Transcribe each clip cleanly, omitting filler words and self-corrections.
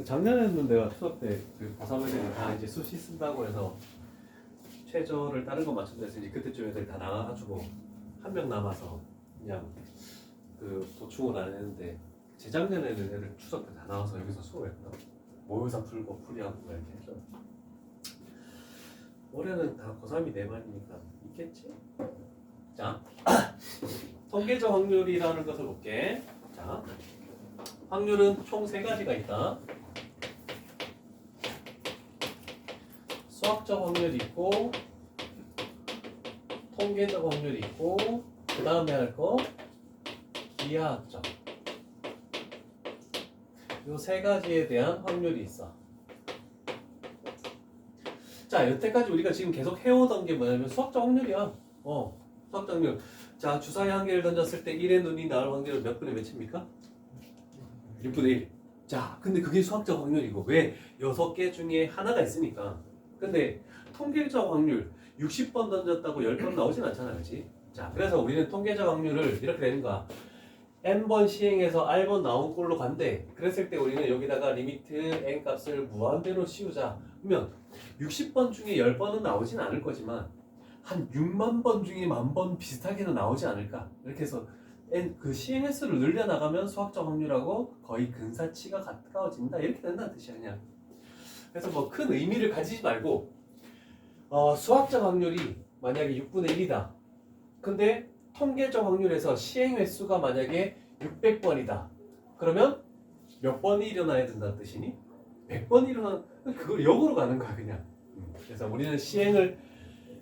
작년에는 내가 추석 때그 고3 애들이 다 이제 수시 쓴다고 해서 최저를 다른 거 맞춘다 해서 이제 그때쯤 애들이 다 나가가지고 한 명 남아서 그냥 그 보충을 안 했는데 재작년에는 애들 추석 때 다 나와서 여기서 수업했거든. 모의고사 풀고 풀이하고 막 이렇게 해서 올해는 다 고3이 내반이니까 있겠지? 자, 통계적 확률이라는 것을 볼게. 자, 확률은 총 세 가지가 있다. 수학적 확률이 있고, 통계적 확률이 있고, 그 다음에 할 거 기하학적. 요 세 가지에 대한 확률이 있어. 자, 여태까지 우리가 지금 계속 해오던 게 뭐냐면 수학적 확률이야. 수학적 확률. 자, 주사위 한 개를 던졌을 때 1의 눈이 나올 확률은 몇 분의 몇입니까? 6분의 1. 자, 근데 그게 수학적 확률이고 왜? 6개 중에 하나가 있으니까. 근데 통계적 확률 60번 던졌다고 10번 나오진 않잖아, 그렇지? 자, 그래서 우리는 통계적 확률을 이렇게 되는 거야. n번 시행해서 r번 나온 꼴로 간대. 그랬을 때 우리는 여기다가 리미트 n 값을 무한대로 씌우자. 그러면 60번 중에 10번은 나오진 않을 거지만 한 6만 번 중에 10,000번 비슷하게는 나오지 않을까. 이렇게 해서 그 시행 횟수를 늘려나가면 수학적 확률하고 거의 근사치가 가까워진다. 이렇게 된다는 뜻이야, 그냥. 그래서 뭐 큰 의미를 가지지 말고 수학적 확률이 만약에 6분의 1이다. 근데 통계적 확률에서 시행 횟수가 만약에 600번이다. 그러면 몇 번이 일어나야 된다는 뜻이니? 100번이 일어나는, 그걸 역으로 가는 거야, 그냥. 그래서 우리는 시행을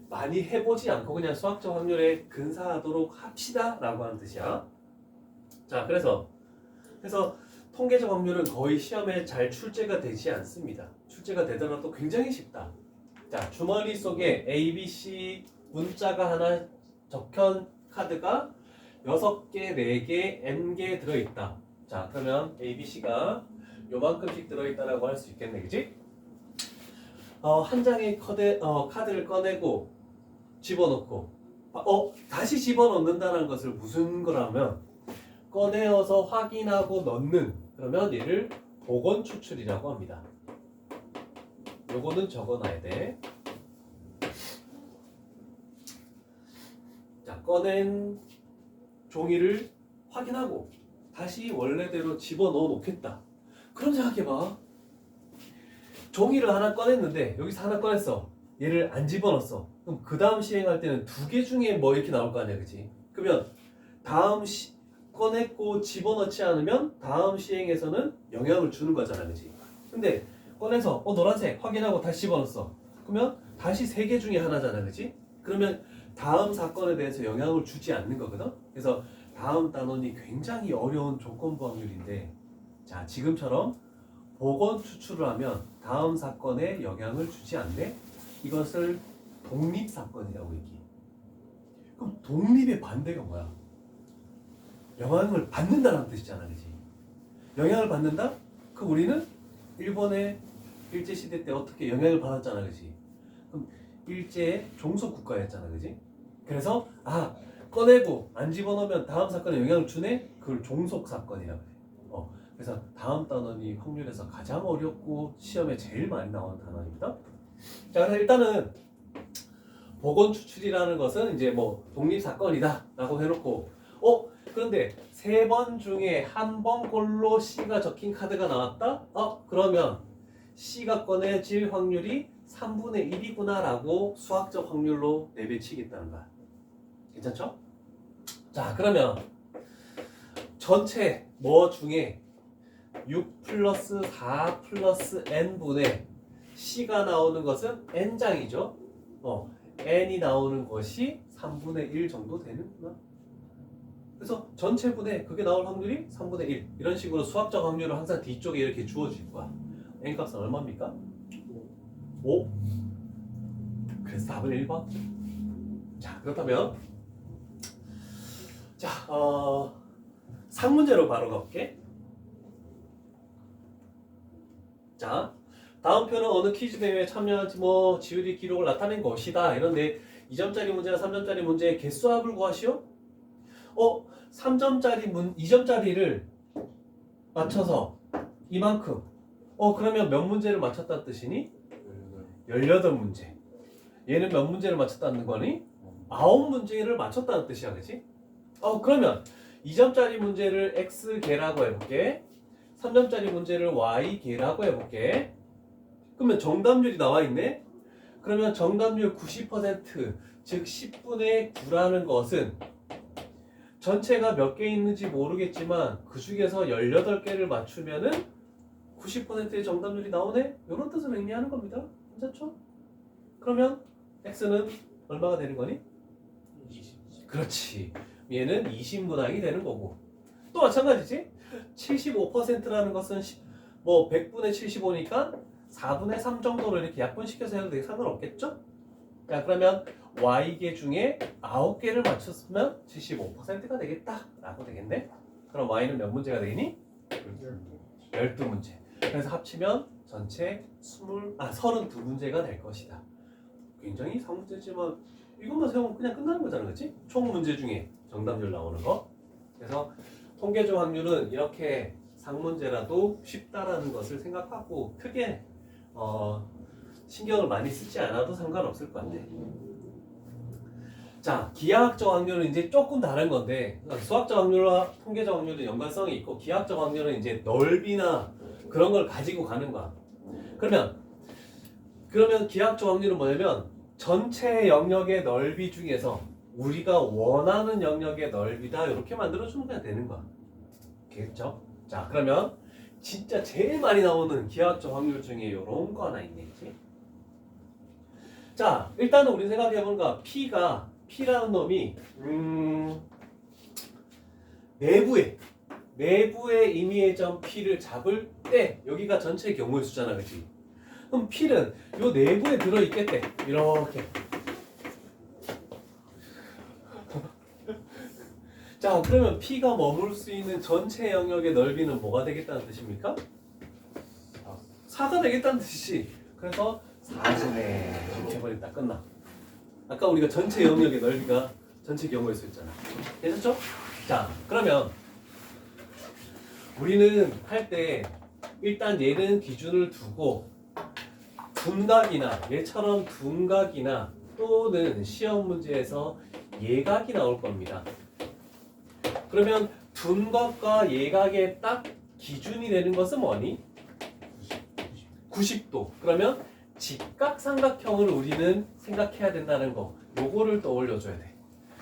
많이 해보지 않고 그냥 수학적 확률에 근사하도록 합시다 라고 하는 뜻이야. 자, 그래서 통계적 확률은 거의 시험에 잘 출제가 되지 않습니다. 출제가 되더라도 굉장히 쉽다. 자, 주머니 속에 A, B, C 문자가 하나 적힌 카드가 6개, 4개, N개 들어있다. 자, 그러면 A, B, C가 요만큼씩 들어있다라고 할 수 있겠네, 그치? 한 장의 카드를 꺼내고 집어넣고 다시 집어넣는다는 것을 무슨 거라면 꺼내어서 확인하고 넣는, 그러면 얘를 복원 추출이라고 합니다. 요거는 적어놔야 돼. 자, 꺼낸 종이를 확인하고 다시 원래대로 집어넣어 놓겠다. 그럼 생각해봐. 종이를 하나 꺼냈는데 여기서 하나 꺼냈어. 얘를 안 집어넣었어. 그럼 그 다음 시행할 때는 2개 중에 뭐 이렇게 나올 거 아니야, 그치? 그러면 다음 꺼냈고 집어넣지 않으면 다음 시행에서는 영향을 주는 거잖아, 그치? 근데 꺼내서 노란색 확인하고 다시 집어넣었어. 그러면 다시 3개 중에 하나잖아, 그치? 그러면 다음 사건에 대해서 영향을 주지 않는 거거든? 그래서 다음 단원이 굉장히 어려운 조건부 확률인데, 자, 지금처럼 복원 추출을 하면 다음 사건에 영향을 주지 않네? 이것을 독립사건이라고 얘기해. 그럼 독립의 반대가 뭐야? 영향을 받는다는 뜻이잖아, 그치? 영향을 받는다? 그럼 우리는 일본의 일제시대 때 어떻게 영향을 받았잖아, 그치? 그럼 일제의 종속 국가였잖아, 그치? 그래서 꺼내고 안 집어넣으면 다음 사건에 영향을 주네? 그걸 종속사건이라고 해. 그래서 다음 단원이 확률에서 가장 어렵고 시험에 제일 많이 나오는 단원입니다. 자, 그래서 일단은 복원 추출이라는 것은 이제 뭐 독립사건이다 라고 해놓고 그런데 3번 중에 한 번 꼴로 C가 적힌 카드가 나왔다? 그러면 C가 꺼내질 확률이 3분의 1이구나 라고 수학적 확률로 내비치겠다는 거야. 괜찮죠? 자, 그러면 전체 뭐 중에 6 플러스 4 플러스 n분의 C가 나오는 것은 n장이죠. n이 나오는 것이 3분의 1 정도 되는구나. 그래서 전체분의 그게 나올 확률이 3분의 1. 이런 식으로 수학적 확률을 항상 뒤쪽에 이렇게 주어줄 거야. n 값은 얼마입니까? 5. 그래서 답은 1번. 자, 그렇다면 자, 상문제로 바로 가볼게. 자, 다음 표는 어느 퀴즈 대회에 참여한지 지율이 기록을 나타낸 것이다. 이런데 2점짜리 문제나 3점짜리 문제의 개수합을 구하시오? 3점짜리 2점짜리를 맞춰서 이만큼 그러면 몇 문제를 맞췄다는 뜻이니? 18문제. 얘는 몇 문제를 맞췄다는 거니? 9문제를 맞췄다는 뜻이야, 그치? 그러면 2점짜리 문제를 X개라고 해볼게. 3점짜리 문제를 Y개라고 해볼게. 그러면 정답률이 나와 있네? 그러면 정답률 90%, 즉 10분의 9라는 것은 전체가 몇 개 있는지 모르겠지만 그 중에서 18개를 맞추면은 90%의 정답률이 나오네? 이런 뜻을 의미하는 겁니다. 괜찮죠? 그러면 X는 얼마가 되는 거니? 20. 그렇지. 얘는 20문항이 되는 거고. 또 마찬가지지? 75%라는 것은 100분의 75니까 4분의 3 정도로 이렇게 약분시켜서 해도 되게 상관없겠죠? 자, 그러면 Y개 중에 9개를 맞췄으면 75%가 되겠다 라고 되겠네. 그럼 Y는 몇 문제가 되니? 12문제. 그래서 합치면 전체 32문제가 될 것이다. 굉장히 상문제지만 이것만 세우면 그냥 끝나는 거잖아, 그렇지? 총 문제 중에 정답률 나오는 거. 그래서 통계적 확률은 이렇게 상문제라도 쉽다라는 것을 생각하고 크게 신경을 많이 쓰지 않아도 상관없을 것 같아. 자, 기하학적 확률은 이제 조금 다른 건데 수학적 확률과 통계적 확률은 연관성이 있고 기하학적 확률은 이제 넓이나 그런 걸 가지고 가는 거야. 그러면 기하학적 확률은 뭐냐면 전체 영역의 넓이 중에서 우리가 원하는 영역의 넓이다 이렇게 만들어주면 그냥 되는 거야. 알겠죠? 자, 그러면 진짜 제일 많이 나오는 기하학적 확률 중에 이런 거 하나 있네. 그치? 자, 일단은 우리 생각해보는 거야. P라는 놈이 내부의 임의의 점 P를 잡을 때 여기가 전체 경우의 수잖아, 그치? 그럼 P는 요 내부에 들어있겠대. 이렇게. 자, 그러면 P가 머물 수 있는 전체 영역의 넓이는 뭐가 되겠다는 뜻입니까? 4가 되겠다는 뜻이지. 그래서 4분의 이렇게 해버리다 끝나. 아까 우리가 전체 영역의 넓이가 전체 경우의 수였잖아. 괜찮죠? 자, 그러면 우리는 할 때 일단 얘는 기준을 두고 둔각이나 얘처럼 둔각이나 또는 시험 문제에서 예각이 나올 겁니다. 그러면 둔각과 예각의 딱 기준이 되는 것은 뭐니? 90도. 그러면 직각삼각형을 우리는 생각해야 된다는 거. 요거를 떠올려줘야 돼.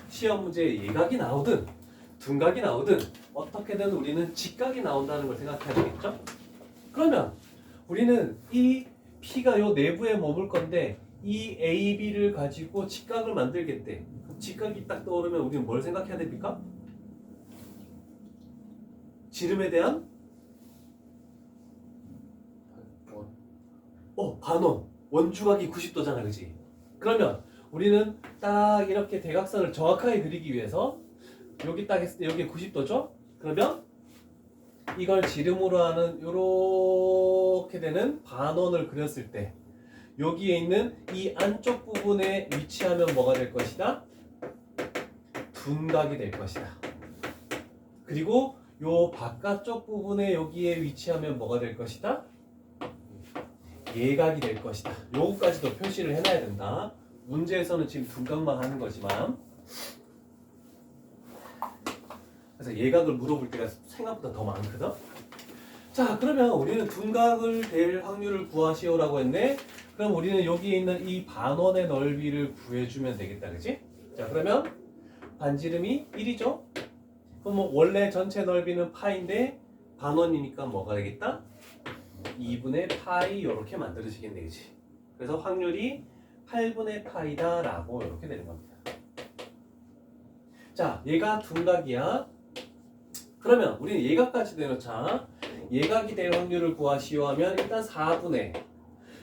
시험 문제에 예각이 나오든 둔각이 나오든 어떻게든 우리는 직각이 나온다는 걸 생각해야 되겠죠? 그러면 우리는 이 P가 요 내부에 머물 건데 이 AB를 가지고 직각을 만들겠대. 직각이 딱 떠오르면 우리는 뭘 생각해야 됩니까? 지름에 대한 반원. 원주각이 90도잖아, 그지? 그러면 우리는 딱 이렇게 대각선을 정확하게 그리기 위해서 여기 딱 했을 때 여기 90도죠? 그러면 이걸 지름으로 하는 요렇게 되는 반원을 그렸을 때 여기에 있는 이 안쪽 부분에 위치하면 뭐가 될 것이다? 둔각이 될 것이다. 그리고 요 바깥쪽 부분에 여기에 위치하면 뭐가 될 것이다? 예각이 될 것이다. 요거까지도 표시를 해놔야 된다. 문제에서는 지금 둔각만 하는 거지만 그래서 예각을 물어볼 때가 생각보다 더 많거든. 자, 그러면 우리는 둔각을 될 확률을 구하시오라고 했네. 그럼 우리는 여기에 있는 이 반원의 넓이를 구해주면 되겠다, 그치? 자, 그러면 반지름이 1이죠? 그럼 뭐 원래 전체 넓이는 파인데 반원이니까 뭐가 되겠다? 2분의 파이 이렇게 만들어지겠네, 그치? 그래서 확률이 8분의 파이다 라고 이렇게 되는 겁니다. 자, 얘가 둔각이야. 그러면 우리는 예각까지 내놓자. 예각이 될 확률을 구하시오 하면 일단 4분의.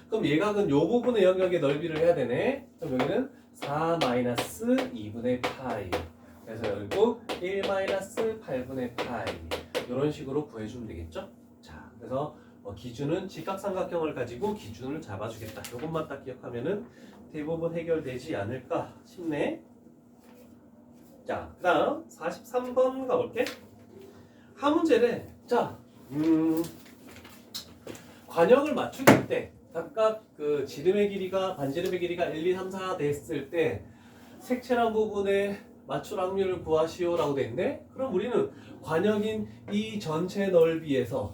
그럼 예각은 요 부분의 영역의 넓이를 해야 되네. 그럼 여기는 4 마이너스 2분의 파이. 그래서 결국 1 마이너스 8분의 파이. 이런 식으로 구해주면 되겠죠? 자, 그래서 기준은 직각삼각형을 가지고 기준을 잡아주겠다. 이것만 딱 기억하면은 대부분 해결되지 않을까 싶네. 자, 그 다음 43번 가볼게. 한 문제래. 자, 관역을 맞추길 때 각각 그 지름의 길이가 반지름의 길이가 1, 2, 3, 4 됐을 때 색칠한 부분에 맞출 확률을 구하시오라고 돼 있는데, 그럼 우리는 관역인 이 전체 넓이에서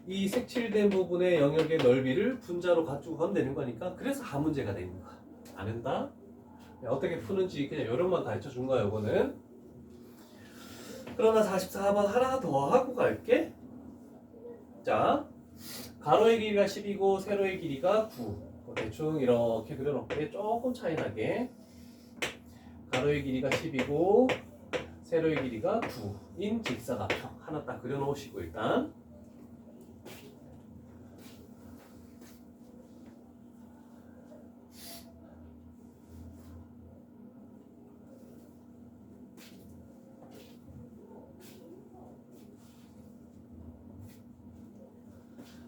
이 색칠된 부분의 영역의 넓이를 분자로 가지고 가면 되는 거니까, 그래서 한 문제가 돼 있는 거야. 안 한다? 어떻게 푸는지 그냥 요령만 가르쳐 준 거야, 요거는. 그러나 44번 하나 더 하고 갈게. 자, 가로의 길이가 10이고 세로의 길이가 9. 대충 이렇게 그려놓게 조금 차이 나게. 가로의 길이가 10이고 세로의 길이가 9인 직사각형 하나 딱 그려놓으시고 일단.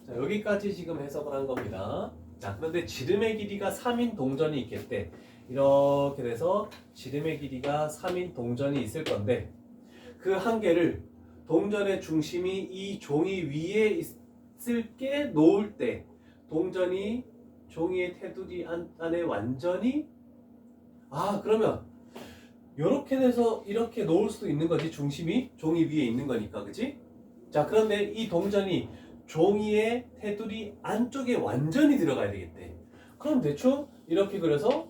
자, 여기까지 지금 해석을 한 겁니다. 자, 그런데 지름의 길이가 3인 동전이 있겠대. 이렇게 돼서 지름의 길이가 3인 동전이 있을 건데, 그 한 개를 동전의 중심이 이 종이 위에 있을 게 놓을 때 동전이 종이의 테두리 안에 완전히, 그러면 이렇게 돼서 이렇게 놓을 수도 있는 거지. 중심이 종이 위에 있는 거니까, 그치? 자, 그런데 이 동전이 종이의 테두리 안쪽에 완전히 들어가야 되겠대. 그럼 대충 이렇게 그려서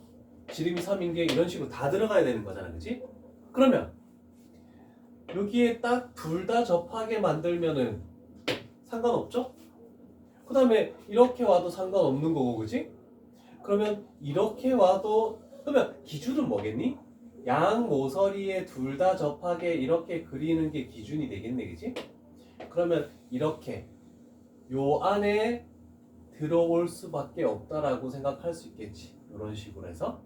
지름이 3인 게 이런 식으로 다 들어가야 되는 거잖아, 그치? 그러면 여기에 딱 둘 다 접하게 만들면은 상관없죠? 그 다음에 이렇게 와도 상관없는 거고, 그치? 그러면 이렇게 와도, 그러면 기준은 뭐겠니? 양 모서리에 둘 다 접하게 이렇게 그리는 게 기준이 되겠네, 그치? 그러면 이렇게 요 안에 들어올 수밖에 없다라고 생각할 수 있겠지. 이런 식으로 해서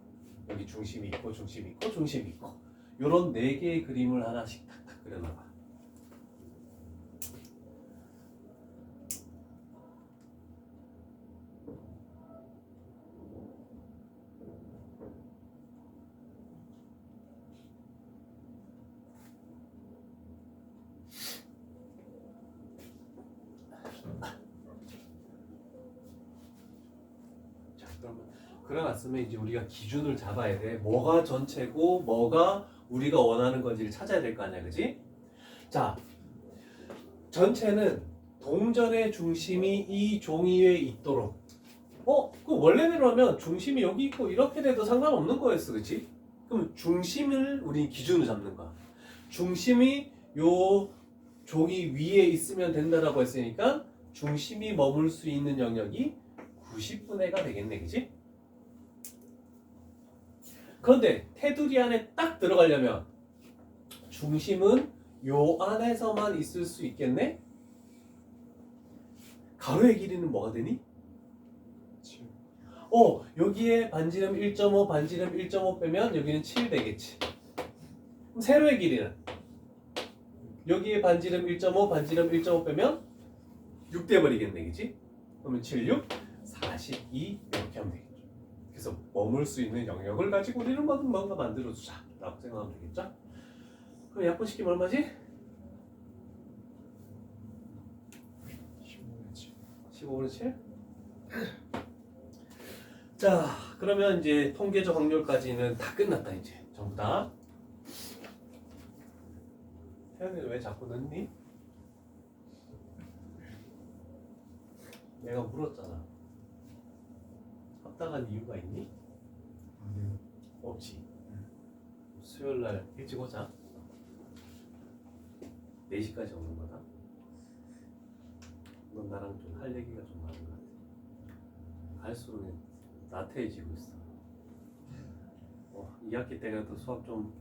여기 중심이 있고 중심이 있고 중심이 있고 요런 4개의 그림을 하나씩 탁탁 그려놔봐. 자, 그러면 그려놨으면 이제 우리가 기준을 잡아야 돼. 뭐가 전체고 뭐가 우리가 원하는 건지를 찾아야 될 거 아니야, 그지? 자, 전체는 동전의 중심이 이 종이 위에 있도록. 그 원래대로 하면 중심이 여기 있고 이렇게 돼도 상관없는 거였어, 그치? 그럼 중심을 우리 기준으로 잡는 거야. 중심이 요 종이 위에 있으면 된다라고 했으니까 중심이 머물 수 있는 영역이 90분의 1가 되겠네, 그치? 그런데 테두리 안에 딱 들어가려면 중심은 요 안에서만 있을 수 있겠네? 가로의 길이는 뭐가 되니? 여기에 반지름 1.5, 반지름 1.5 빼면 여기는 7 되겠지. 그럼 세로의 길이는? 여기에 반지름 1.5, 반지름 1.5 빼면 6 돼버리겠네, 그치? 그러면 7, 6, 42 이렇게 하면 되겠죠. 그래서 머물 수 있는 영역을 가지고 우리는 뭔가 만들어주자 라고 생각하면 되겠죠? 그럼 약분시키면 얼마지? 15분의 7? 자, 그러면 이제 통계적 확률까지는 다 끝났다, 이제 전부 다. 태연이는 왜 자꾸 넣니? 내가 물었잖아. 합당한 이유가 있니? 없지. 수요일날 일찍 오자. 4시까지 오는 거다. 넌 나랑 좀 할 얘기가 좀 많은 것 같아. 갈수록 나태해지고 있어. 2학기 때가 수학 좀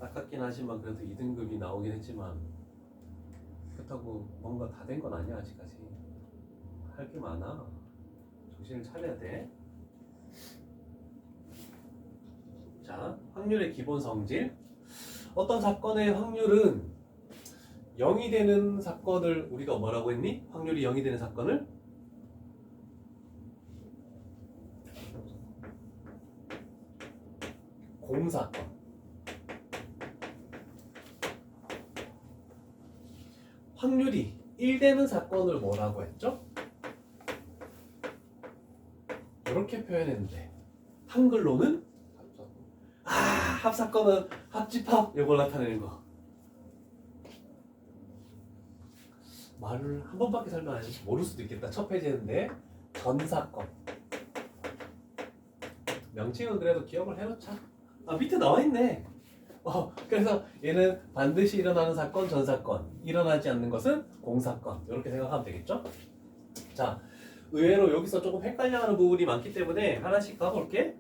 아깝긴 하지만 그래도 2등급이 나오긴 했지만 그렇다고 뭔가 다 된 건 아니야, 아직까지. 할 게 많아. 정신을 차려야 돼. 자, 확률의 기본 성질. 어떤 사건의 확률은 0이 되는 사건을 우리가 뭐라고 했니? 확률이 0이 되는 사건을 공사건. 확률이 1 되는 사건을 뭐라고 했죠? 이렇게 표현했는데 한글로는 합사건은 합집합 이걸 나타내는 거. 말을 한 번밖에 설명 안 해서 모를 수도 있겠다. 첫 페이지인데 전사건. 명칭은 그래도 기억을 해놓자. 밑에 나와 있네. 그래서 얘는 반드시 일어나는 사건, 전사건. 일어나지 않는 것은 공사건. 이렇게 생각하면 되겠죠? 자, 의외로 여기서 조금 헷갈려하는 부분이 많기 때문에 하나씩 가볼게.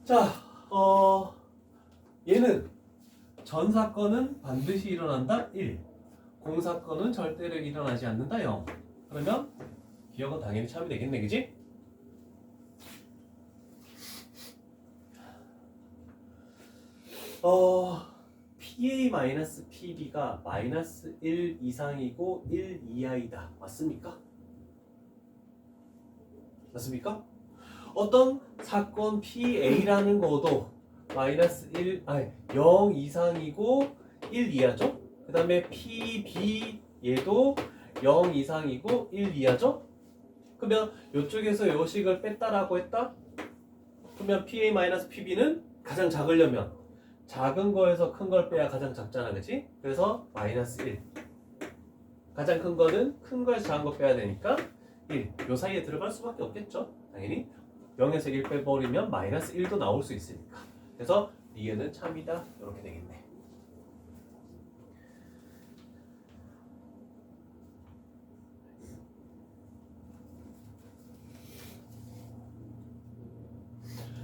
자, 얘는 전사건은 반드시 일어난다 1, 공사건은 절대로 일어나지 않는다 0. 그러면 기억은 당연히 참이 되겠네, 그지? PA-PB가 -1 이상이고 1 이하이다. 맞습니까? 맞습니까? 어떤 사건 PA라는 것도 -1, 0 이상이고 1 이하죠? 그 다음에 PB 얘도 0 이상이고 1 이하죠? 그러면 이쪽에서 요식을 뺐다라고 했다? 그러면 PA-PB는 가장 작으려면 작은 거에서 큰 걸 빼야 가장 작잖아, 그치? 그래서 -1. 가장 큰 거는 큰 거에서 작은 거 빼야 되니까 1. 요 사이에 들어갈 수밖에 없겠죠? 당연히 0에서 1 빼버리면 -1도 나올 수 있으니까. 그래서 니은은 참이다. 이렇게 되겠네.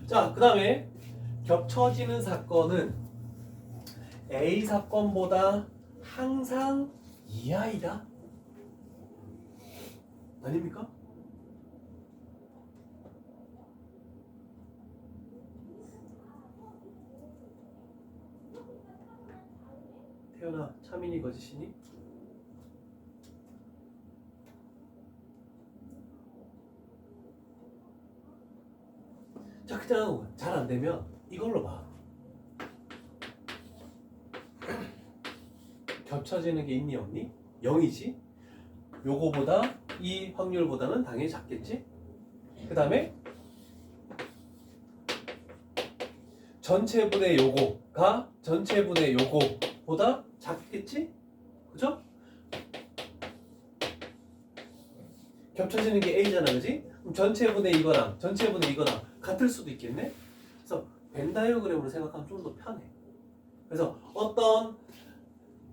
자, 그 다음에 겹쳐지는 사건은 A 사건보다 항상 이하이다. 아닙니까? 태연아, 차민이 거짓이니? 자, 그냥 잘 안 되면 이걸로 봐. 겹쳐지는 게 있니 없니? 0이지. 요거보다 이 확률보다는 당연히 작겠지. 그 다음에 전체분의 요거가 전체분의 요거보다 작겠지? 그죠? 겹쳐지는 게 A잖아, 그지? 그럼 전체분의 이거랑 전체분의 이거랑 같을 수도 있겠네? 그래서 벤 다이어그램으로 생각하면 좀 더 편해. 그래서 어떤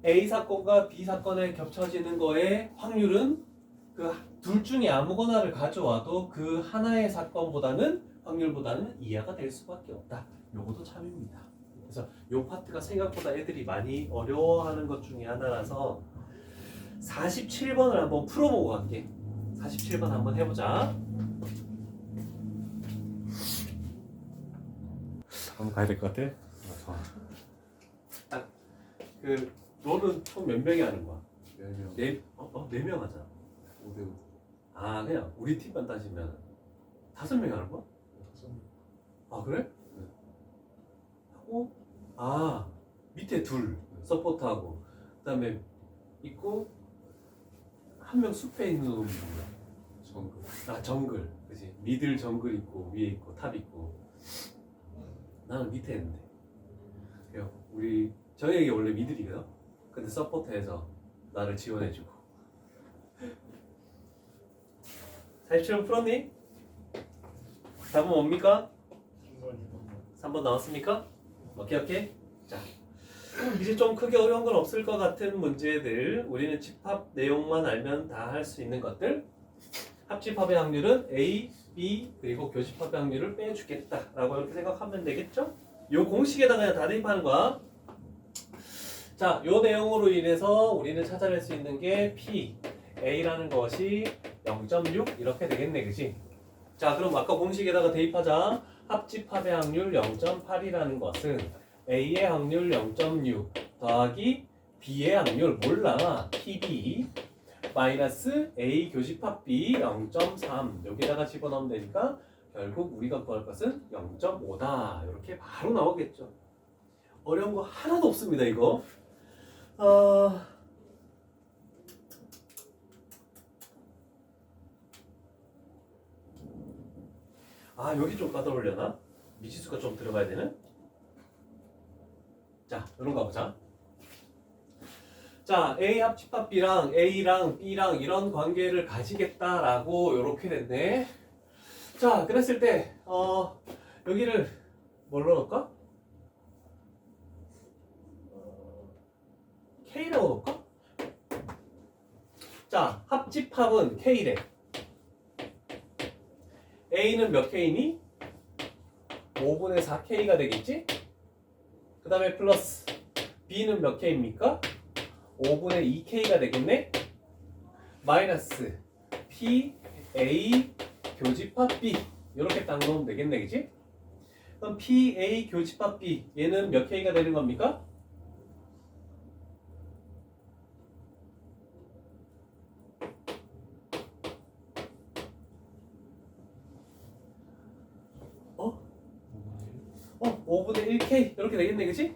A 사건과 B 사건에 겹쳐지는 거의 확률은 그 둘 중에 아무거나를 가져와도 그 하나의 사건보다는 확률보다는 이하가 될 수밖에 없다. 요것도 참입니다. 그래서 요 파트가 생각보다 애들이 많이 어려워하는 것 중에 하나라서 47번을 한번 풀어보고 갈게. 47번 한번 해보자. 한번 가야 될 것 같아. 딱 그 너는 총 몇 명이 하는 거야? 4명. 4명 하잖아. 5대5. 그냥 우리 팀만 따지면 5명이 하는 거야? 5명. 그래? 네. 하고 밑에 둘 서포트하고 그다음에 있고 한 명 숲에 있는 놈이 정글. 정글. 그치? 미들 정글 있고 위에 있고 탑 있고 나는 밑에 있는데. 그래요. 우리 정혁이 원래 미들이거든. 근데 서포트해서 나를 지원해주고. 47번 풀었니? 답은 뭡니까? 3번 나왔습니까? 오케이. 자, 이제 좀 크게 어려운 건 없을 것 같은 문제들. 우리는 집합 내용만 알면 다 할 수 있는 것들. 합집합의 확률은 A, B 그리고 교집합의 확률을 빼주겠다라고 이렇게 생각하면 되겠죠? 요 공식에다가 그냥 다 대입하는 거야. 자, 요 내용으로 인해서 우리는 찾아낼 수 있는 게 P, A라는 것이 0.6 이렇게 되겠네, 그치? 자, 그럼 아까 공식에다가 대입하자. 합집합의 확률 0.8이라는 것은 A의 확률 0.6 더하기 B의 확률 몰라. PB 마이너스 A 교집합 B 0.3 여기다가 집어넣으면 되니까 결국 우리가 구할 것은 0.5다. 이렇게 바로 나오겠죠. 어려운 거 하나도 없습니다, 이거. 아 여기 좀 까다로우려나? 미지수가 좀 들어가야 되는? 자 이런 거 보자. 자 A 합집합 B랑 A랑 B랑 이런 관계를 가지겠다라고 이렇게 됐네. 자 그랬을 때 여기를 뭘로 넣을까? K라고 넣을까? 자 합집합은 K래. A는 몇 K니? 5분의 4K가 되겠지? 그 다음에 플러스 B는 몇 K입니까? 5분의 2K가 되겠네? 마이너스 P, A, 교집합 B 이렇게 딱 넣으면 되겠네 그치? 그럼 P, A, 교집합 B 얘는 몇 K가 되는 겁니까? 어? 5분의 1K 이렇게 되겠네 그치?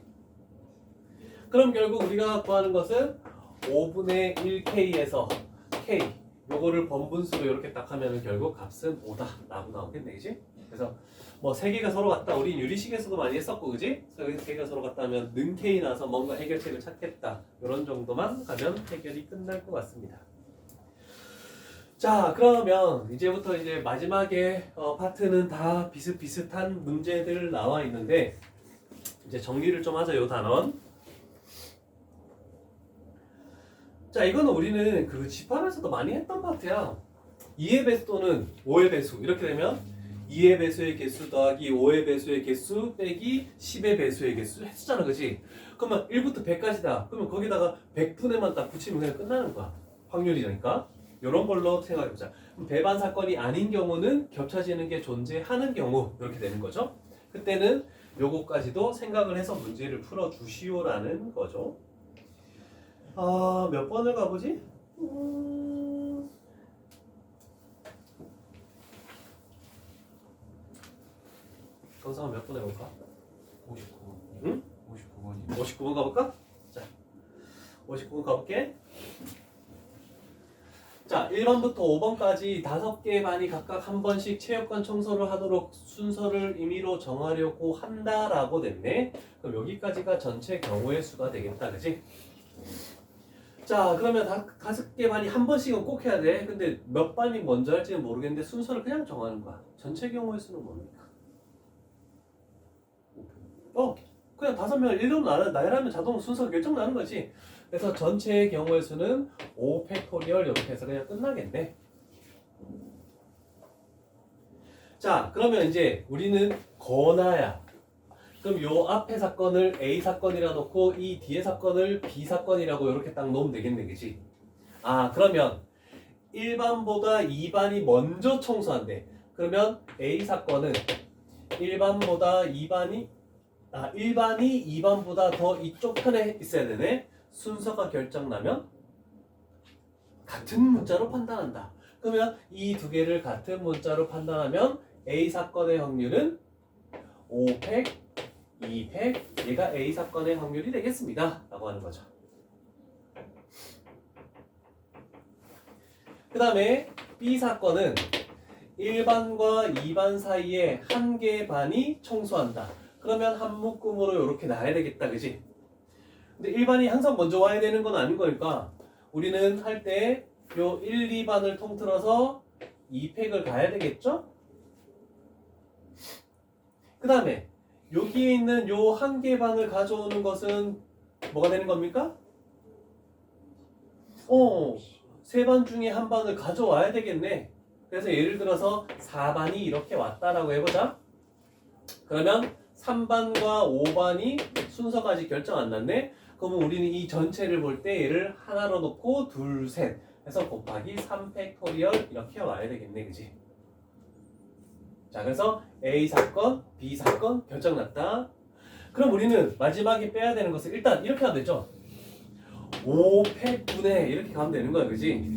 그럼 결국 우리가 구하는 것은 5분의 1K에서 K 요거를 번분수로 이렇게 딱 하면은 결국 값은 5다 라고 나오겠네 그치? 그래서 뭐 세 개가 서로 같다 우리 유리식에서도 많이 했었고 그치? 세 개가 서로 같다 하면 는 K 나서 뭔가 해결책을 찾겠다 이런 정도만 가면 해결이 끝날 것 같습니다. 자 그러면 이제부터 이제 마지막에 파트는 다 비슷비슷한 문제들 나와 있는데 이제 정리를 좀 하자 요 단원. 자 이거는 우리는 그 집합에서도 많이 했던 파트야. 2의 배수 또는 5의 배수 이렇게 되면 2의 배수의 개수 더하기 5의 배수의 개수 빼기 10의 배수의 개수 했었잖아 그치? 그러면 1부터 100까지다 그러면 거기다가 100분에만 딱 붙이면 그냥 끝나는 거야. 확률이니까 이런 걸로 생각해보자. 배반 사건이 아닌 경우는 겹쳐지는 게 존재하는 경우 이렇게 되는 거죠. 그때는 요거까지도 생각을 해서 문제를 풀어주시오라는 거죠. 몇 번을 가보지? 정상은 몇 번 해볼까? 59번. 응? 59번이요. 59번 가볼까? 자, 59번 가볼게. 자, 1번부터 5번까지 5개의 반이 각각 한 번씩 체육관 청소를 하도록 순서를 임의로 정하려고 한다라고 됐네. 그럼 여기까지가 전체 경우의 수가 되겠다, 그지? 자, 그러면 5개 반이 한 번씩은 꼭 해야 돼. 근데 몇 반이 먼저 할지는 모르겠는데 순서를 그냥 정하는 거야. 전체 경우의 수는 뭡니까? 그냥 5명을 1로 나열하면 자동 순서 결정 나는 거지. 그래서 전체의 경우의 수는 5팩토리얼 이렇게 해서 그냥 끝나겠네. 자, 그러면 이제 우리는 거나야. 그럼 요 앞에 사건을 A 사건이라 놓고 이 뒤에 사건을 B 사건이라고 이렇게 딱 놓으면 되겠네, 그치? 그러면 1반보다 2반이 먼저 청소한대. 그러면 A 사건은 1반보다 2반이 1반이 2반보다 더 이쪽 편에 있어야 되네. 순서가 결정나면 같은 문자로 판단한다. 그러면 이 두 개를 같은 문자로 판단하면 A 사건의 확률은 5팩, 2팩, 얘가 A 사건의 확률이 되겠습니다. 라고 하는 거죠. 그 다음에 B 사건은 1반과 2반 사이에 한 개의 반이 청소한다. 그러면 한 묶음으로 이렇게 놔야 되겠다, 그지? 근데 1반이 항상 먼저 와야 되는 건 아닌 거니까 우리는 할 때 요 1, 2반을 통틀어서 2팩을 가야 되겠죠? 그 다음에 여기에 있는 요 한 개 반을 가져오는 것은 뭐가 되는 겁니까? 세 반 중에 한 반을 가져와야 되겠네. 그래서 예를 들어서 4반이 이렇게 왔다라고 해보자. 그러면 3반과 5반이 순서까지 결정 안 났네. 그러면 우리는 이 전체를 볼 때 얘를 하나로 놓고 둘, 셋 해서 곱하기 3팩토리얼 이렇게 와야 되겠네, 그지? 자, 그래서 A 사건, B 사건 결정 났다. 그럼 우리는 마지막에 빼야 되는 것을 일단 이렇게 하면 되죠. 5팩분의 이렇게 가면 되는 거야, 그지?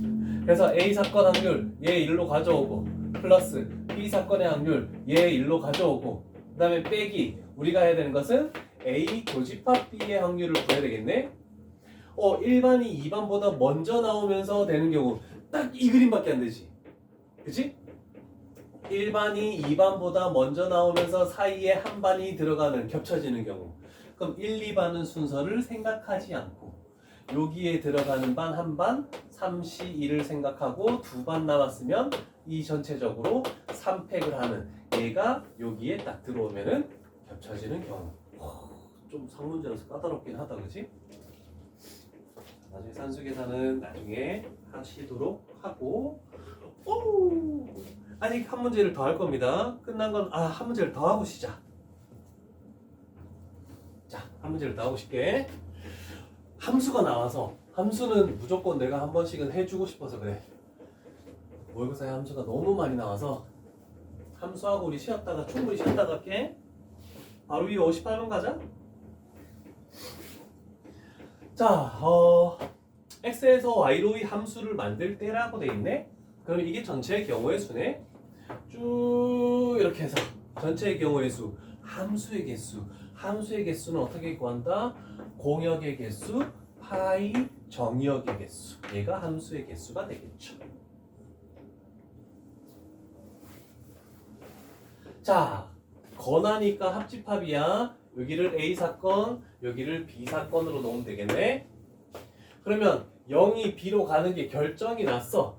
그래서 A 사건 확률 얘 1로 가져오고 플러스 B 사건의 확률 얘 1로 가져오고 그 다음에 빼기 우리가 해야 되는 것은 A 교집합 B의 확률을 구해야 되겠네. 1반이 2반보다 먼저 나오면서 되는 경우 딱 이 그림밖에 안 되지, 그치? 1반이 2반보다 먼저 나오면서 사이에 한 반이 들어가는 겹쳐지는 경우. 그럼 1, 2반은 순서를 생각하지 않고 여기에 들어가는 반 한 반, 3시 2를 생각하고 두 반 남았으면 이 전체적으로 3팩을 하는 얘가 여기에 딱 들어오면은 겹쳐지는 경우. 좀 상문제로서 까다롭긴 하다, 그지? 나중에 산수 계산은 나중에 하시도록 하고. 오! 아직 한 문제를 더 할 겁니다. 끝난 건 한 문제를 더 하고 시작. 자, 한 문제를 더 하고 싶게. 함수가 나와서 함수는 무조건 내가 한 번씩은 해주고 싶어서 그래. 모의고사에 함수가 너무 많이 나와서 함수하고 우리 쉬었다가 충분히 쉬었다 갈게. 바로 위에 58번 가자. 자, x에서 y로 이 함수를 만들 때라고 돼 있네. 그럼 이게 전체의 경우의 수네. 쭉 이렇게 해서 전체의 경우의 수, 함수의 개수. 함수의 개수는 어떻게 구한다? 공역의 개수, 파이 정역의 개수. 얘가 함수의 개수가 되겠죠. 자, 건하니까 합집합이야. 여기를 A 사건, 여기를 B 사건으로 놓으면 되겠네. 그러면 0이 B로 가는 게 결정이 났어.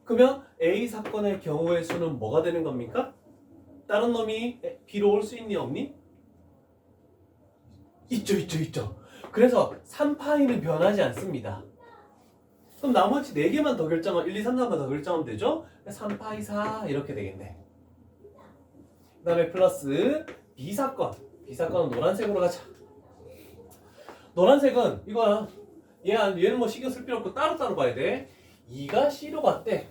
그러면 A 사건의 경우의 수는 뭐가 되는 겁니까? 다른 놈이 B로 올 수 있니 없니? 있죠. 그래서 3파이는 변하지 않습니다. 그럼 나머지 4개만 더 결정하면 1, 2, 3, 4만 더 결정하면 되죠? 3파이 4 이렇게 되겠네. 그 다음에 플러스 B사건. B사건은 노란색으로 가자. 노란색은 이거야. 얘는 뭐 신경 쓸 필요 없고 따로따로 봐야 돼. 2가 C로 갔대.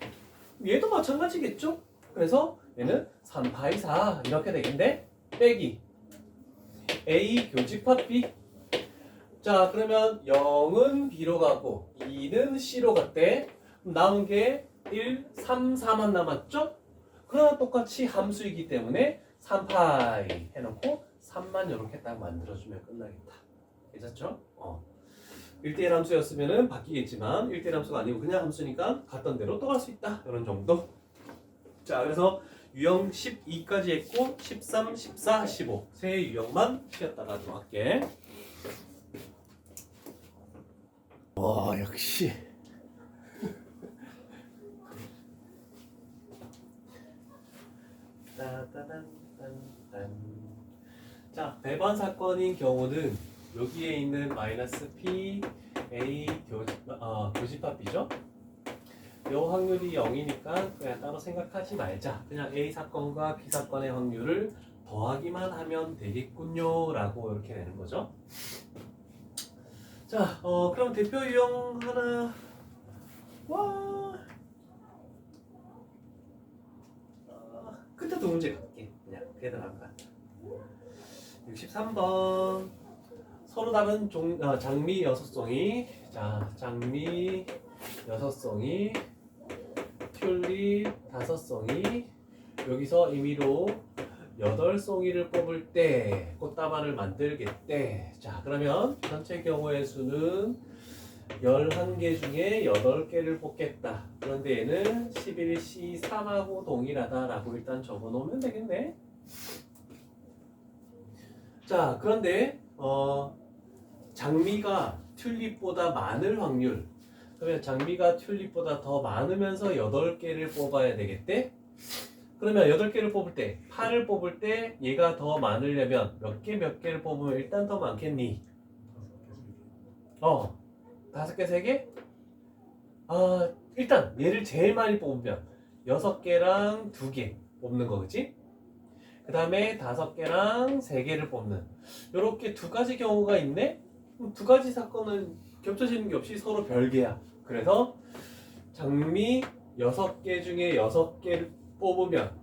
얘도 마찬가지겠죠? 그래서 얘는 3파이 4 이렇게 되겠네. 빼기 A 교집합 B. 자, 그러면 0은 B로 가고 2는 C로 갔대. 남은 게 1, 3, 4만 남았죠? 그러나 똑같이 함수이기 때문에 3파이 해놓고 3만 이렇게 딱 만들어주면 끝나겠다. 괜찮죠? 1대1 함수였으면 바뀌겠지만 1대1 함수가 아니고 그냥 함수니까 갔던 대로 또 갈 수 있다. 이런 정도. 자, 그래서 유형 12까지 했고 13, 14, 15 세 유형만 쉬었다가 하도록 할게. 와, 역시 자, 배반 사건인 경우는 여기에 있는 마이너스 P, A 교집합 B죠? 요 확률이 0이니까 그냥 따로 생각하지 말자. 그냥 A 사건과 B 사건의 확률을 더하기만 하면 되겠군요 라고 이렇게 되는 거죠. 자, 그럼 대표 유형 하나. 와, 끝에 두 문제 갈게. 그냥 그게 더 나을 것 같아. 63번. 서로 다른 장미 6송이. 자, 장미 6송이, 튤립 5송이. 여기서 임의로 8송이를 뽑을 때 꽃다발을 만들겠대. 자, 그러면 전체 경우의 수는 11개 중에 8개를 뽑겠다. 그런데 얘는 11C3하고 동일하다라고 일단 적어놓으면 되겠네. 자, 그런데 장미가 튤립보다 많을 확률. 그러면 장미가 튤립보다 더 많으면서 8개를 뽑아야 되겠대. 그러면 8개를 뽑을 때 8을 뽑을 때 얘가 더 많으려면 몇 개를 뽑으면 일단 더 많겠니? 5개, 3개? 일단 얘를 제일 많이 뽑으면 6개랑 2개 뽑는 거, 그치? 그 다음에 5개랑 3개를 뽑는 요렇게 두 가지 경우가 있네? 그럼 두 가지 사건은 겹쳐지는 게 없이 서로 별개야. 그래서 장미 6개 중에 6개를 뽑으면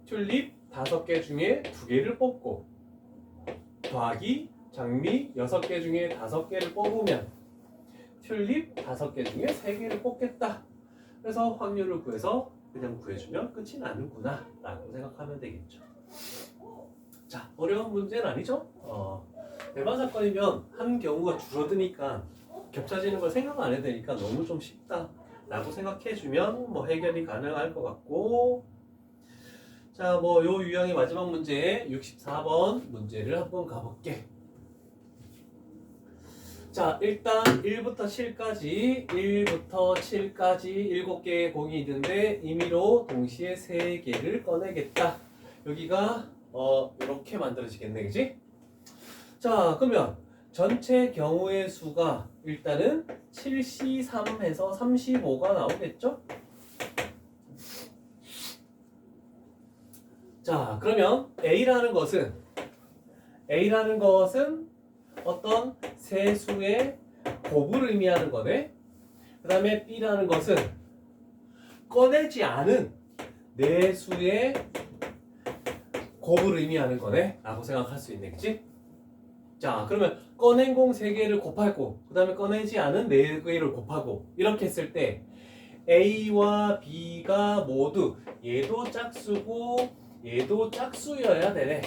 튤립 5개 중에 2개를 뽑고 더하기 장미 6개 중에 5개를 뽑으면 튤립 5개 중에 3개를 뽑겠다. 그래서 확률을 구해서 그냥 구해주면 끝이 나는구나 라고 생각하면 되겠죠. 자, 어려운 문제는 아니죠? 배반 사건이면 한 경우가 줄어드니까 겹쳐지는 걸 생각 안 해도 되니까 너무 좀 쉽다 라고 생각해주면 뭐 해결이 가능할 것 같고, 자, 뭐 요 유형의 마지막 문제 64번 문제를 한번 가볼게. 자, 일단 1부터 7까지 7개의 공이 있는데 임의로 동시에 3개를 꺼내겠다. 여기가 이렇게 만들어지겠네, 그지? 자, 그러면 전체 경우의 수가 일단은 7C3해서 35가 나오겠죠? 자, 그러면 A라는 것은 어떤 세수의 곱을 의미하는 거네. 그 다음에 B라는 것은 꺼내지 않은 내수의 곱을 의미하는 거네 라고 생각할 수 있네, 그치? 자, 그러면 꺼낸 공 3개를 곱하고 그 다음에 꺼내지 않은 4개를 곱하고 이렇게 했을 때 A와 B가 모두 얘도 짝수고 얘도 짝수여야 되네.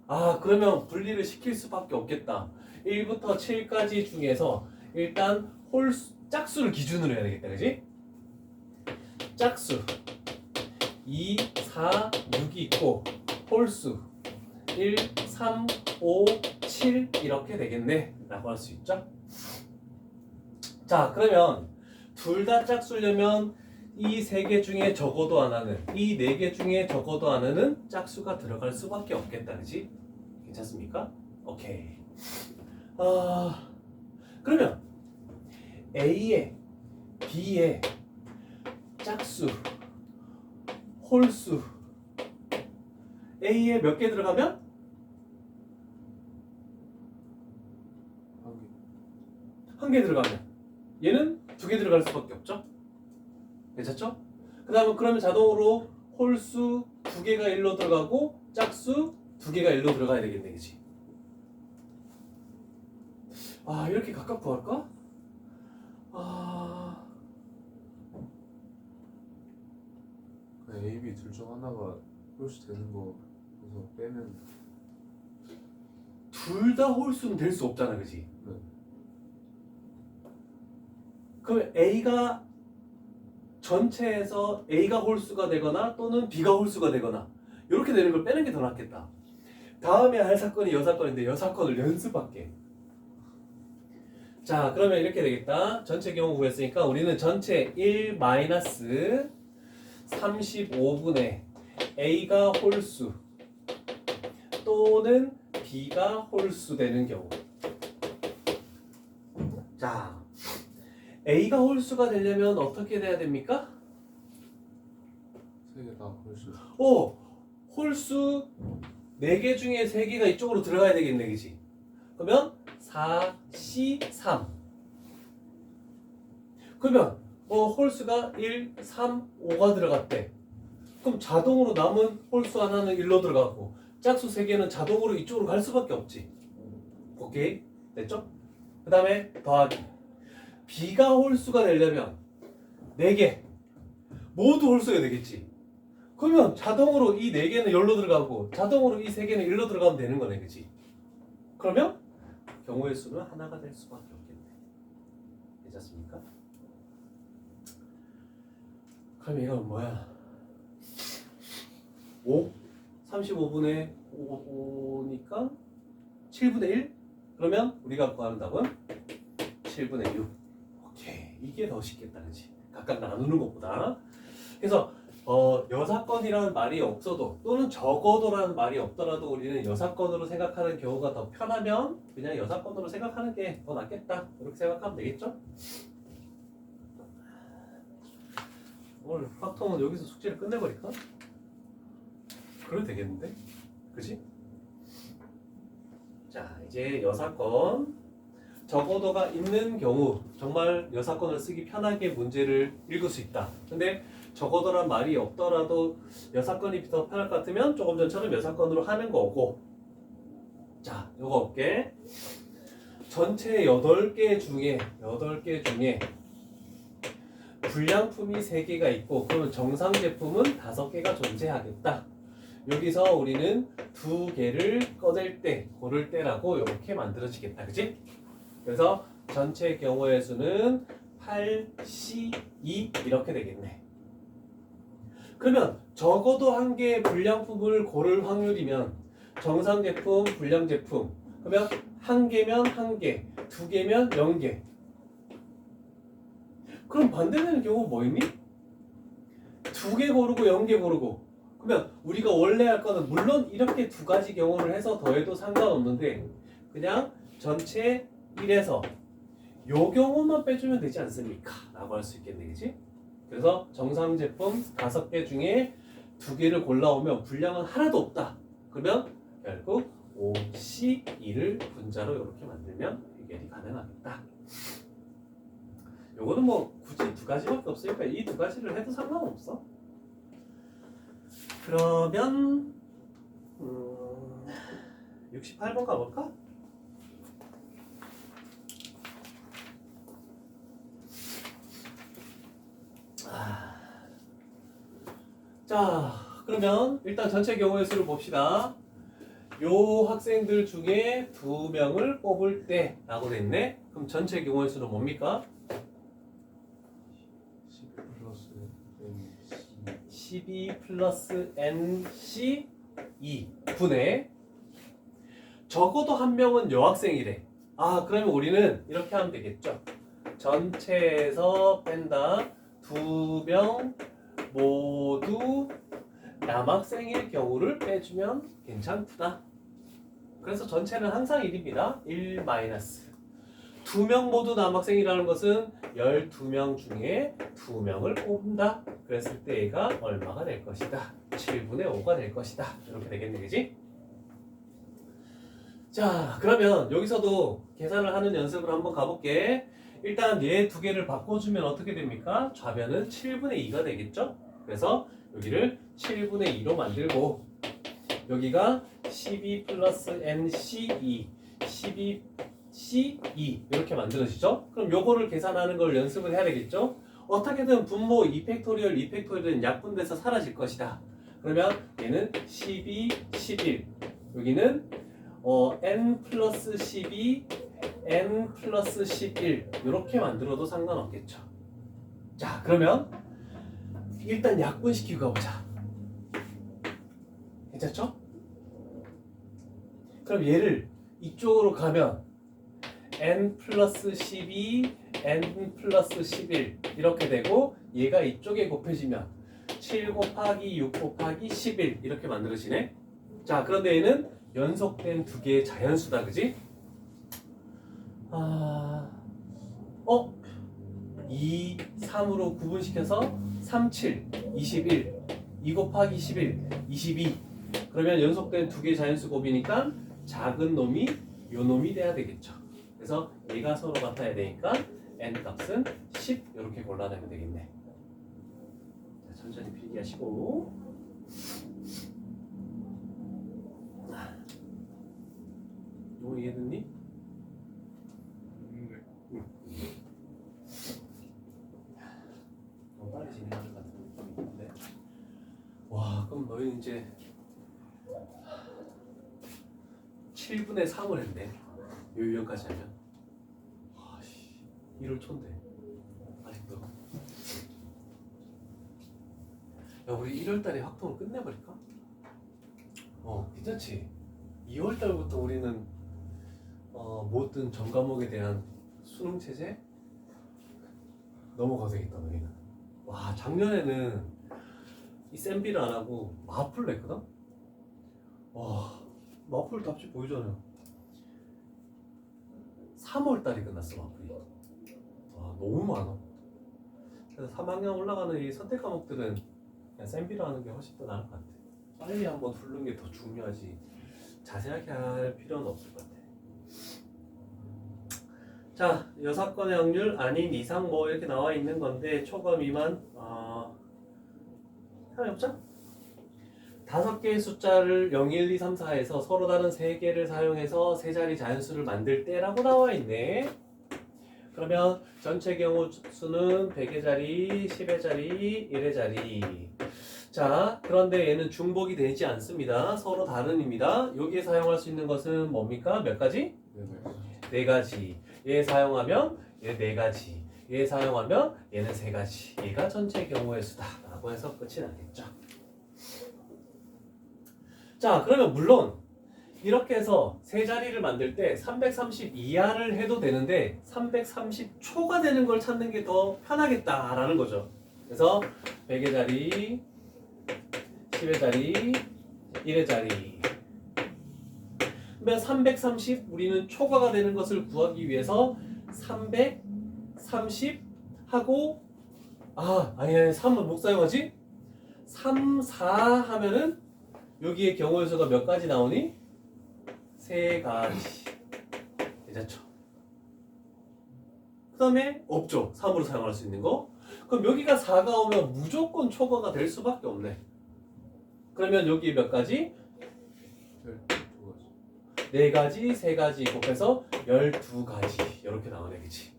아, 그러면 분리를 시킬 수밖에 없겠다. 1부터 7까지 중에서 일단 짝수를 기준으로 해야 되겠다, 그지? 짝수 2, 4, 6이 있고 홀수 1, 3, 5, 7 이렇게 되겠네 라고 할 수 있죠. 자, 그러면 둘 다 짝수려면 이 3개 중에 적어도 하나는, 이 4개 중에 적어도 하나는 짝수가 들어갈 수밖에 없겠다, 그지? 괜찮습니까? 오케이. 그러면 A에 B에 짝수 홀수 A에 몇 개 들어가면? 한 개 들어가면 얘는 2개 들어갈 수밖에 없죠? 괜찮죠? 그 다음에 그러면 자동으로 홀수 2개가 1로 들어가고 짝수 2개가 1로 들어가야 되겠네, 그치? 아, 이렇게 각각 구할까? A, B 둘 중 하나가 홀수 되는 거 그래서 빼면 둘 다 홀수는 될 수 없잖아, 그치? 네. 그럼 A가 전체에서 A가 홀수가 되거나 또는 B가 홀수가 되거나 이렇게 되는 걸 빼는 게 더 낫겠다. 다음에 할 사건이 여사건인데 여사건을 연습할게. 자, 그러면 이렇게 되겠다. 전체 경우 구했으니까 우리는 전체 1-35분의 A가 홀수 또는 B가 홀수 되는 경우. 자, A가 홀수가 되려면 어떻게 돼야 됩니까? 3개 다 홀수. 홀수 4개 중에 3개가 이쪽으로 들어가야 되겠네, 그지? 그러면 4C3. 그러면 홀수가 1, 3, 5가 들어갔대. 그럼 자동으로 남은 홀수 하나는 1로 들어가고 짝수 3개는 자동으로 이쪽으로 갈 수밖에 없지. 오케이? 됐죠? 그 다음에 더하기. B가 홀수가 되려면 4개 모두 홀수가 되겠지. 그러면 자동으로 이 4개는 0로 들어가고 자동으로 이 3개는 1로 들어가면 되는 거네, 그치? 그러면 경우의 수는 하나가 될 수밖에 없겠네. 괜찮습니까? 그럼 이건 뭐야? 5? 35분의 5니까 7분의 1? 그러면 우리가 구하는 답은 7분의 6. 오케이. 이게 더 쉽겠다, 그치? 각각 나누는 것보다. 그래서 여사건이라는 말이 없어도 또는 적어도라는 말이 없더라도 우리는 여사건으로 생각하는 경우가 더 편하면 그냥 여사건으로 생각하는 게 더 낫겠다, 이렇게 생각하면 되겠죠? 오늘 확통은 여기서 숙제를 끝내버릴까? 그래도 되겠는데? 그치? 자, 이제 여사건 적어도가 있는 경우 정말 여사건을 쓰기 편하게 문제를 읽을 수 있다. 근데 적어도란 말이 없더라도 여사건이 더 편할 것 같으면 조금 전처럼 여사건으로 하는 거고. 자, 요거 볼게. 전체 8개 중에 불량품이 3개가 있고 그러면 정상 제품은 5개가 존재하겠다. 여기서 우리는 2개를 꺼낼 때, 고를 때라고 이렇게 만들어지겠다, 그치? 그래서 전체 경우의 수는 8C2 이렇게 되겠네. 그러면 적어도 한 개의 불량품을 고를 확률이면 정상 제품, 불량 제품. 그러면 한 개면 한 개, 두 개면 0개. 그럼 반대되는 경우 뭐 있니? 두 개 고르고 0개 고르고. 그러면 우리가 원래 할 거는 물론 이렇게 두 가지 경우를 해서 더해도 상관없는데 그냥 전체 1에서 요 경우만 빼주면 되지 않습니까? 라고 할 수 있겠네, 그치? 그래서 정상 제품 5개 중에 2개를 골라오면 분량은 하나도 없다. 그러면 결국 OC2를 분자로 이렇게 만들면 해결이 가능하겠다. 요거는 뭐 굳이 두 가지밖에 없으니까 이 두 가지를 해도 상관없어. 그러면 68번 가볼까? 자, 그러면 일단 전체 경우의 수를 봅시다. 요 학생들 중에 2명을 뽑을 때 라고 됐네. 그럼 전체 경우의 수는 뭡니까? 12 12 플러스 플러스 NC NC 2 분의 적어도 한 명은 여학생이래. 아, 그러면 우리는 이렇게 하면 되겠죠. 전체에서 뺀다. 2명 모두 남학생일 경우를 빼주면 괜찮구나. 그래서 전체는 항상 1입니다. 1 마이너스. 2명 모두 남학생이라는 것은 12명 중에 2명을 뽑는다. 그랬을 때 얘가 얼마가 될 것이다. 7분의 5가 될 것이다. 이렇게 되겠네, 그지? 자, 그러면 여기서도 계산을 하는 연습을 한번 가볼게. 일단 얘 두 개를 바꿔주면 어떻게 됩니까? 좌변은 7분의 2가 되겠죠? 그래서 여기를 7분의 2로 만들고 여기가 12 플러스 NC2 12C2 이렇게 만들어지죠? 그럼 요거를 계산하는 걸 연습을 해야 되겠죠? 어떻게든 분모 2팩토리얼 2팩토리얼은 약분돼서 사라질 것이다. 그러면 얘는 12, 11 여기는 n 플러스 12 n 플러스 11 이렇게 만들어도 상관없겠죠. 자, 그러면 일단 약분시키고 가보자. 괜찮죠? 그럼 얘를 이쪽으로 가면 n 플러스 12 n 플러스 11 이렇게 되고 얘가 이쪽에 곱해지면 7 곱하기 6 곱하기 11 이렇게 만들어지네. 자, 그런데 얘는 연속된 두 개의 자연수다, 그지? 2, 3으로 구분시켜서 3, 7, 21 2 곱하기 11, 22 그러면 연속된 두 개의 자연수 곱이니까 작은 놈이 요 놈이 돼야 되겠죠. 그래서 얘가 서로 같아야 되니까 n 값은 10 이렇게 골라내면 되겠네. 자, 천천히 필기하시고 이거 이해됐니? 너무 빨리 진행하는 것 같은 느낌이 있는데. 와, 그럼 너희는 이제 7분의 3을 했네. 요 유형까지 하면. 와, 씨, 1월 초인데 아직도. 야, 우리 1월달에 학통을 끝내버릴까? 괜찮지? 2월달부터 우리는 모든 전 과목에 대한 수능 체제 넘어가도 되겠다, 너희는. 와, 작년에는 이 쌤비를 안 하고 마플로 했거든? 와, 마플 답지 보이잖아요. 3월달이 끝났어, 마플이. 와, 너무 많아. 그래서 3학년 올라가는 이 선택 과목들은 그냥 쌤비를 하는 게 훨씬 더 나을 것 같아. 빨리 한번 훑는 게 더 중요하지. 자세하게 할 필요는 없을 것 같아. 자, 여사건의 확률 아닌 이상 뭐 이렇게 나와 있는 건데 초과 미만 하나 해보자. 5개의 숫자를 0, 1, 2, 3, 4에서 서로 다른 3개를 사용해서 세 자리 자연수를 만들 때라고 나와 있네. 그러면 전체 경우 수는 100의 자리, 10의 자리, 1의 자리. 자, 그런데 얘는 중복이 되지 않습니다. 서로 다른입니다. 여기에 사용할 수 있는 것은 뭡니까? 몇 가지? 네 가지. 얘 사용하면 얘 4가지. 얘 사용하면 얘는 3가지. 얘가 전체 경우의 수다 라고 해서 끝이 나겠죠. 자, 그러면 물론 이렇게 해서 세 자리를 만들 때 330 이하를 해도 되는데 330초가 되는 걸 찾는 게 더 편하겠다라는 거죠. 그래서 100의 자리, 10의 자리, 1의 자리. 그러면 330 우리는 초과가 되는 것을 구하기 위해서 330 하고 아니 3은 못 사용하지? 3, 4 하면은 여기에 경우의 수가 몇 가지 나오니? 3가지. 괜찮죠? 그 다음에 없죠. 3으로 사용할 수 있는 거. 그럼 여기가 4가 오면 무조건 초과가 될 수밖에 없네. 그러면 여기 몇 가지? 12가지. 4가지, 3가지 곱해서 12가지. 이렇게 나오네, 그치?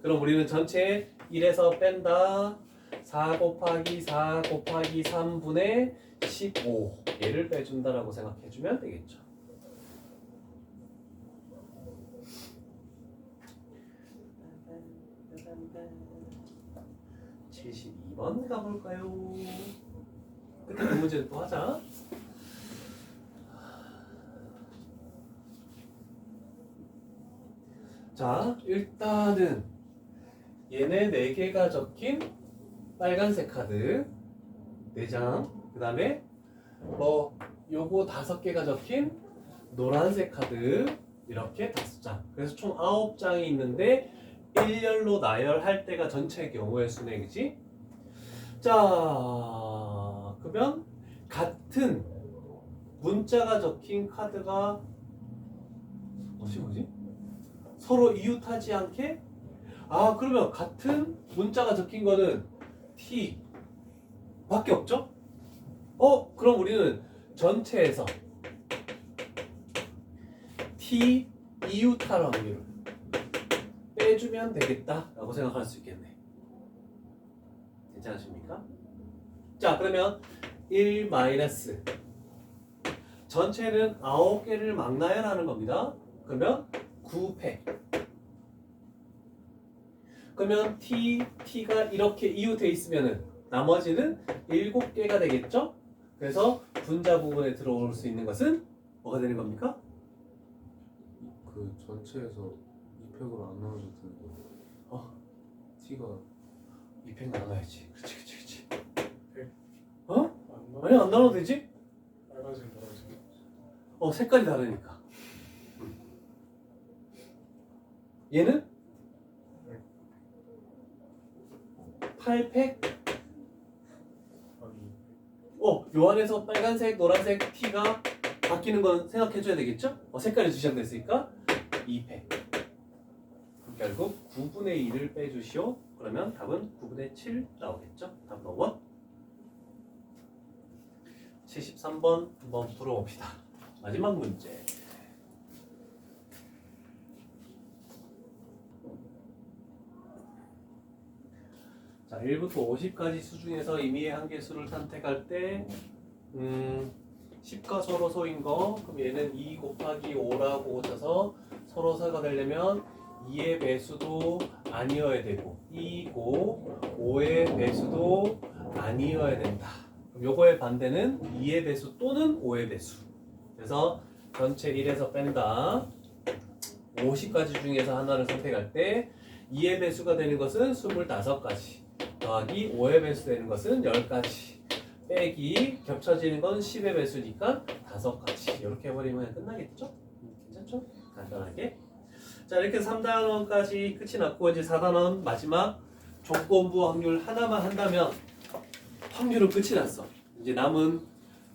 그럼 우리는 전체 1에서 뺀다. 4 곱하기 4 곱하기 3분의 15. 얘를 빼준다라고 생각해주면 되겠죠. (72번) 가볼까요? 끝에 그 문제를 또 하자. 자, 일단은 얘네 4개가 적힌 빨간색 카드 4장, 그 다음에 요거 5개가 적힌 노란색 카드 이렇게 5장. 그래서 총 9장이 있는데 일렬로 나열할 때가 전체 경우의 수네, 그지? 자, 그러면 같은 문자가 적힌 카드가 뭐지? 서로 이웃하지 않게? 그러면 같은 문자가 적힌 거는 T 밖에 없죠? 그럼 우리는 전체에서 T 이웃할 확률을 빼주면 되겠다라고 생각할 수 있겠네. 괜찮으십니까? 자, 그러면 1 마이너스 전체는 9개를 막 나열하는 겁니다. 그러면 9패. 그러면 T가 이렇게 이웃해 있으면은 나머지는 7개가 되겠죠? 그래서 분자 부분에 들어올 수 있는 것은 뭐가 되는 겁니까? 그 전체에서 2팩으로 안 나눠줄 텐데. T가 2팩 나눠야지. 그렇지. 백. 아니 안 나눠도 되지? 빨간색, 노란색. 색깔이 다르니까. 얘는 8팩. 요 안에서 빨간색, 노란색 T가 바뀌는 건 생각해줘야 되겠죠? 색깔이 주장됐으니까 2팩. 결국 9분의 1을 빼주시오. 그러면 답은 9분의 7 나오겠죠? 답 넘어 73번 한번 풀어봅시다. 마지막 문제. 자, 1부터 50까지 수 중에서 임의의 한계수를 선택할 때 10과 서로소인 거, 그럼 얘는 2 곱하기 5라고 쳐서 서로서가 되려면 2의 배수도 아니어야 되고 2고 5의 배수도 아니어야 된다. 그럼 요거의 반대는 2의 배수 또는 5의 배수. 그래서 전체 1에서 뺀다. 50가지 중에서 하나를 선택할 때 2의 배수가 되는 것은 25가지. 더하기 5의 배수 되는 것은 10가지. 빼기 겹쳐지는 건 10의 배수니까 5가지. 이렇게 해버리면 끝나겠죠? 괜찮죠? 간단하게. 자, 이렇게 3단원까지 끝이 났고 이제 4단원 마지막 조건부 확률 하나만 한다면 확률은 끝이 났어. 이제 남은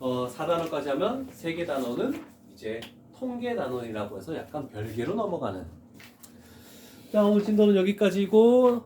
4단원까지 하면 3개 단원은 이제 통계 단원이라고 해서 약간 별개로 넘어가는. 자, 오늘 진도는 여기까지고